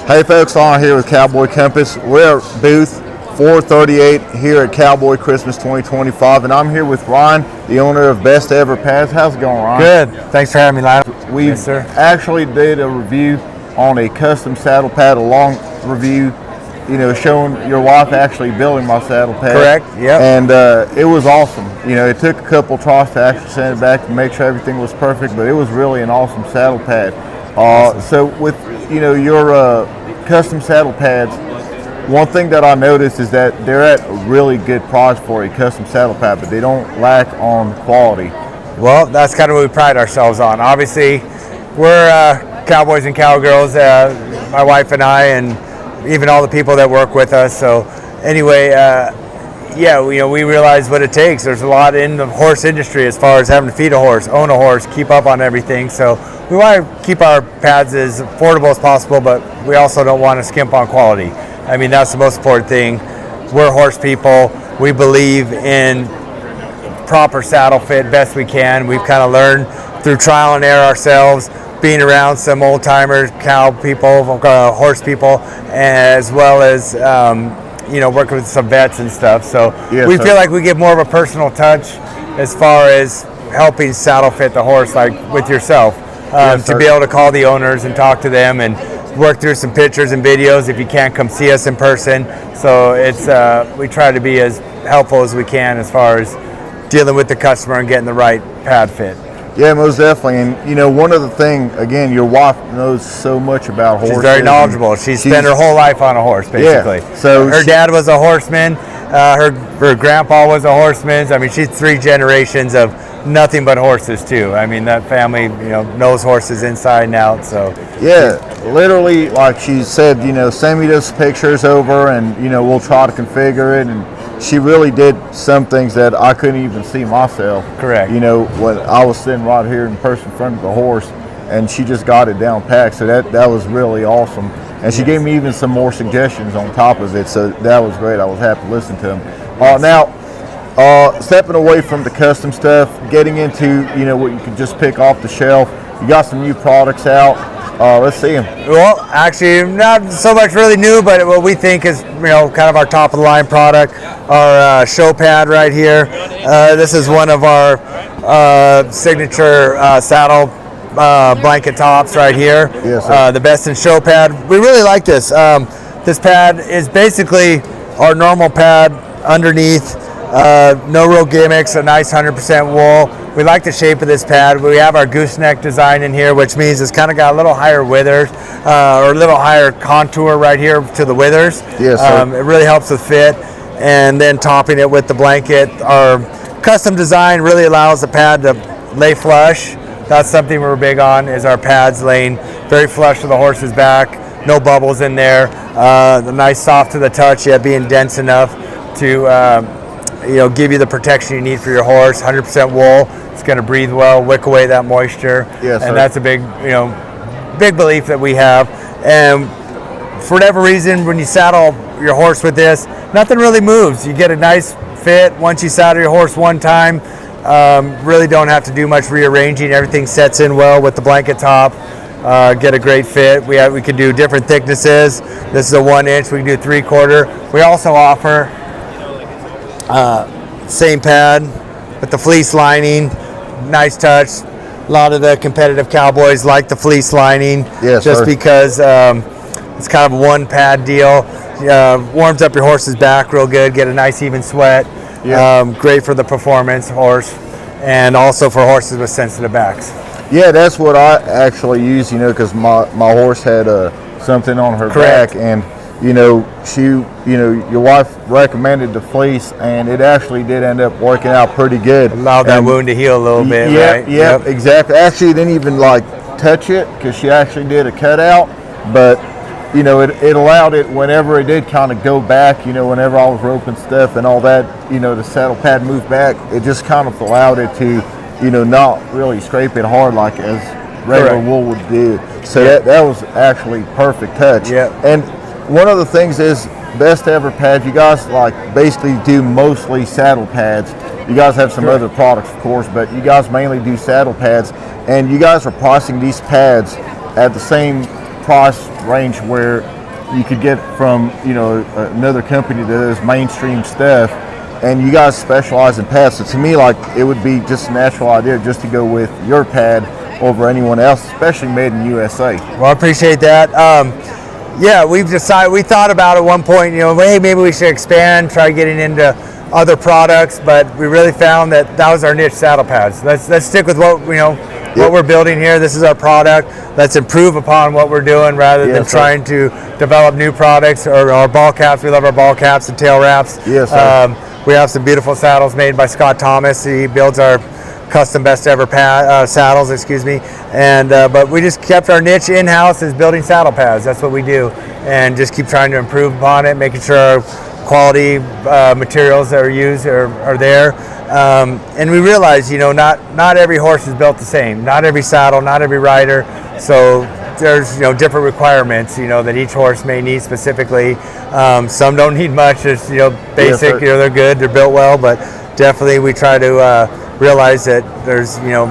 Hey folks, I'm here with Cowboy Compass. We're at booth 438 here at Cowboy Christmas 2025, and I'm here with Ryan, the owner of Best Ever Pads. How's it going, Ryan? Good. Thanks for having me, Lionel. We Yes, sir. actually did a review on a custom saddle pad, a long review, showing your wife actually building my saddle pad. Correct, yep. And it was awesome. It took a couple tries to actually send it back to make sure everything was perfect, but it was really an awesome saddle pad. So with, your custom saddle pads, one thing that I noticed is that they're at a really good price for a custom saddle pad, but they don't lack on quality. Well, that's kind of what we pride ourselves on. Obviously, we're cowboys and cowgirls, my wife and I, and even all the people that work with us. So anyway, we realize what it takes. There's a lot in the horse industry as far as having to feed a horse, own a horse, keep up on everything. So we want to keep our pads as affordable as possible, but we also don't want to skimp on quality. I mean, that's the most important thing. We're horse people. We believe in proper saddle fit best we can. We've kind of learned through trial and error ourselves, being around some old timers, cow people, horse people, as well as working with some vets and stuff. So we feel like we give more of a personal touch as far as helping saddle fit the horse, like with yourself, to be able to call the owners and talk to them and work through some pictures and videos if you can't come see us in person. So it's we try to be as helpful as we can as far as dealing with the customer and getting the right pad fit. Yeah, most definitely. And one other thing, again, your wife knows so much about horses. She's very knowledgeable. She's spent her whole life on a horse, basically. Yeah, so her dad was a horseman. Her grandpa was a horseman. I mean, she's 3 generations of nothing but horses too. I mean, that family, knows horses inside and out. So yeah, literally, like she said, send me those pictures over, and we'll try to configure it. And she really did some things that I couldn't even see myself. Correct. When I was sitting right here in person in front of the horse, and she just got it down packed. So that was really awesome. And she gave me even some more suggestions on top of it. So that was great. I was happy to listen to them. Now, stepping away from the custom stuff, getting into what you can just pick off the shelf. You got some new products out. Let's see them. Well, actually, not so much really new, but what we think is kind of our top of the line product, our show pad right here. This is one of our signature saddle blanket tops right here. Yes, sir. The best in show pad. We really like this. This pad is basically our normal pad underneath. No real gimmicks, a nice 100% wool. We like the shape of this pad. We have our gooseneck design in here, which means it's kind of got a little higher withers, or a little higher contour right here to the withers. Yes, sir. It really helps with fit. And then topping it with the blanket. Our custom design really allows the pad to lay flush. That's something we're big on, is our pads laying very flush to the horse's back. No bubbles in there. The nice soft to the touch, yet being dense enough to give you the protection you need for your horse. 100% wool. It's going to breathe well, wick away that moisture. Yes, and sir. that's a big belief that we have. And for whatever reason, when you saddle your horse with this, nothing really moves. You get a nice fit once you saddle your horse one time. Really don't have to do much rearranging. Everything sets in well with the blanket top. Get a great fit. We can do different thicknesses. This is a 1 inch. We can do 3/4. We also offer same pad with the fleece lining. Nice touch. A lot of the competitive cowboys like the fleece lining, Yes, just sir. because it's kind of a 1 pad deal. Warms up your horse's back real good. Get a nice even sweat. Yeah. Great for the performance horse, and also for horses with sensitive backs. Yeah, that's what I actually use, because my horse had something on her Correct. back, and your wife recommended the fleece, and it actually did end up working out pretty good. Allow that wound to heal a little bit, right? Yeah, exactly. Actually, didn't even touch it, because she actually did a cutout, but it allowed it whenever it did kind of go back. Whenever I was roping stuff and all that, the saddle pad moved back. It just kind of allowed it to, not really scrape it hard like as regular Correct. wool would do. So that was actually perfect touch. Yeah. And one of the things is Best Ever Pads. You guys basically do mostly saddle pads. You guys have some other products, of course, but you guys mainly do saddle pads, and you guys are pricing these pads at the same price range where you could get from, you know, another company that does mainstream stuff, and you guys specialize in pads. So to me, like, it would be just a natural idea just to go with your pad over anyone else, especially made in USA. Well, I appreciate that. Yeah, we thought about at one point, you know, hey, maybe we should expand, try getting into other products, but we really found that was our niche, saddle pads. Let's stick with what, you know, what we're building here. This is our product. Let's improve upon what we're doing rather than trying to develop new products. Or our ball caps, we love our ball caps and tail wraps. Yes, sir. We have some beautiful saddles made by Scott Thomas. He builds our custom best ever saddles, excuse me. And but we just kept our niche in-house as building saddle pads. That's what we do, and just keep trying to improve upon it, making sure our quality materials that are used are there. And we realize, you know, not every horse is built the same. Not every saddle, not every rider. So there's, you know, different requirements, you know, that each horse may need specifically. Some don't need much. It's, you know, basic. You know, they're good. They're built well, but definitely we try to realize that there's, you know,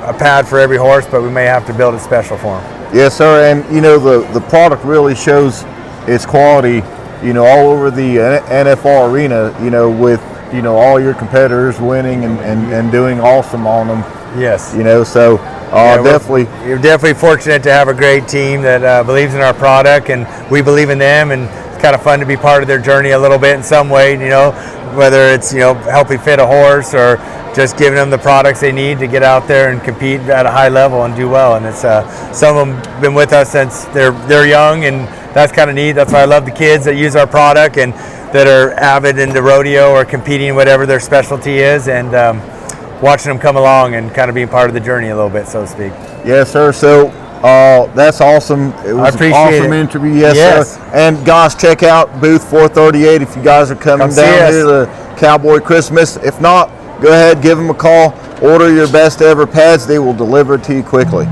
a pad for every horse, but we may have to build it special for them. Yes, sir. And you know, the product really shows its quality, you know, all over the NFL arena, you know, with, you know, all your competitors winning and doing awesome on them. Yes. You know, so definitely. You're definitely fortunate to have a great team that believes in our product, and we believe in them, and it's kind of fun to be part of their journey a little bit in some way, you know, whether it's, you know, helping fit a horse or just giving them the products they need to get out there and compete at a high level and do well. And it's some of them been with us since they're young, and that's kind of neat. That's why I love the kids that use our product and that are avid into rodeo or competing, whatever their specialty is, and watching them come along and kind of being part of the journey a little bit, so to speak. Yes, sir. So that's awesome. It was an awesome interview. Yes, sir. And guys, check out booth 438 if you guys are coming down here to Cowboy Christmas. If not, go ahead, give them a call. Order your best ever pads. They will deliver it to you quickly.